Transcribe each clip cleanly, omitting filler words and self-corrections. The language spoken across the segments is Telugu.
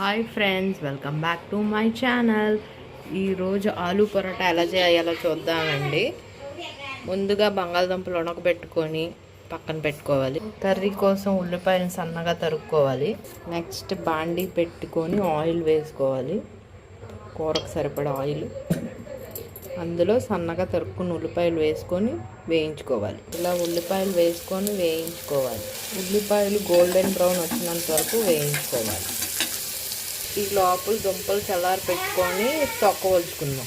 Hi friends, welcome back to my channel. ఈరోజు ఆలూ పరోటా ఎలా చేయాలో చూద్దామండి. ముందుగా బంగాళదుంపలు ఉడకబెట్టుకొని పక్కన పెట్టుకోవాలి. కర్రీ కోసం ఉల్లిపాయలను సన్నగా తరుక్కోవాలి. నెక్స్ట్ బాండీ పెట్టుకొని ఆయిల్ వేసుకోవాలి. కూరకు సరిపడా ఆయిల్, అందులో సన్నగా తరుక్కుని ఉల్లిపాయలు వేసుకొని వేయించుకోవాలి. ఇలా ఉల్లిపాయలు వేసుకొని వేయించుకోవాలి. ఉల్లిపాయలు గోల్డెన్ బ్రౌన్ వచ్చినంత వరకు వేయించుకోవాలి. ఈ లోపల దుంపలు చల్లారి పెట్టుకొని తొక్కవలుచుకుందాం.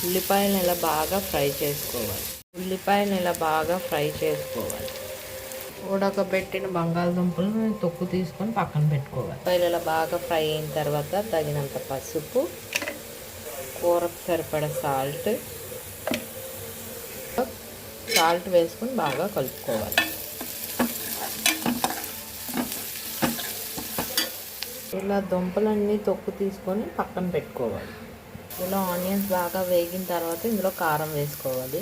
ఉల్లిపాయలను ఇలా బాగా ఫ్రై చేసుకోవాలి. ఉడకబెట్టిన బంగాళదుంపలు తొక్కు తీసుకొని పక్కన పెట్టుకోవాలి. ఉల్లిపాయలు ఇలా బాగా ఫ్రై అయిన తర్వాత తగినంత పసుపు, కూరకు సరిపడా సాల్ట్ వేసుకొని బాగా కలుపుకోవాలి. ఇలా దుంపలన్నీ తొక్కు తీసుకొని పక్కన పెట్టుకోవాలి. ఇలా ఆనియన్స్ బాగా వేగిన తర్వాత ఇందులో కారం వేసుకోవాలి.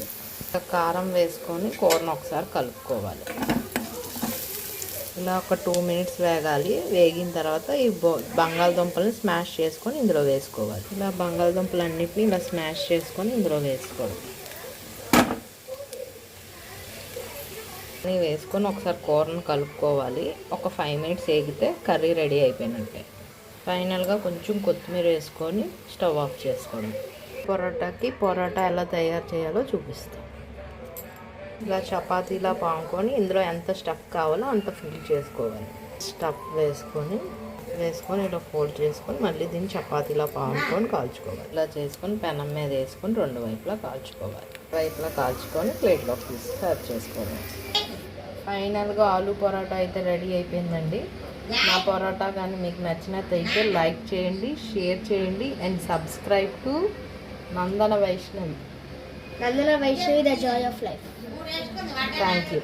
కారం వేసుకొని కూరను ఒకసారి కలుపుకోవాలి. ఇలా ఒక 2 minutes వేగాలి. వేగిన తర్వాత ఈ బంగాళదుంపలను స్మాష్ చేసుకొని ఇందులో వేసుకోవాలి. ఇలా బంగాళదుంపలన్నిటిని ఇలా స్మాష్ చేసుకొని ఇందులో వేసుకోవాలి. వేసుకొని ఒకసారి కూరను కలుపుకోవాలి. ఒక 5 minutes వేగితే కర్రీ రెడీ అయిపోయినట్టే. ఫైనల్గా కొంచెం కొత్తిమీర వేసుకొని స్టవ్ ఆఫ్ చేసుకోవడం. పొరోటా ఎలా తయారు చేయాలో చూపిస్తాం. ఇలా చపాతీలా పాముకొని ఇందులో ఎంత స్టఫ్ కావాలో అంత ఫిల్ చేసుకోవాలి. స్టఫ్ వేసుకొని ఇలా ఫోల్డ్ చేసుకొని మళ్ళీ దీన్ని చపాతీలా పాముకొని కాల్చుకోవాలి. ఇలా చేసుకొని పెనం మీద వేసుకొని 2 వైపులా కాల్చుకొని ప్లేట్లోకి తీసి సర్వ్ చేసుకోవాలి. ఫైనల్గా ఆలూ పరోటా అయితే రెడీ అయిపోయిందండి. నా పరోటా కానీ మీకు నచ్చినట్టయితే లైక్ చేయండి, షేర్ చేయండి and subscribe to Nandana Vaishnavi, the Joy of life. Thank you.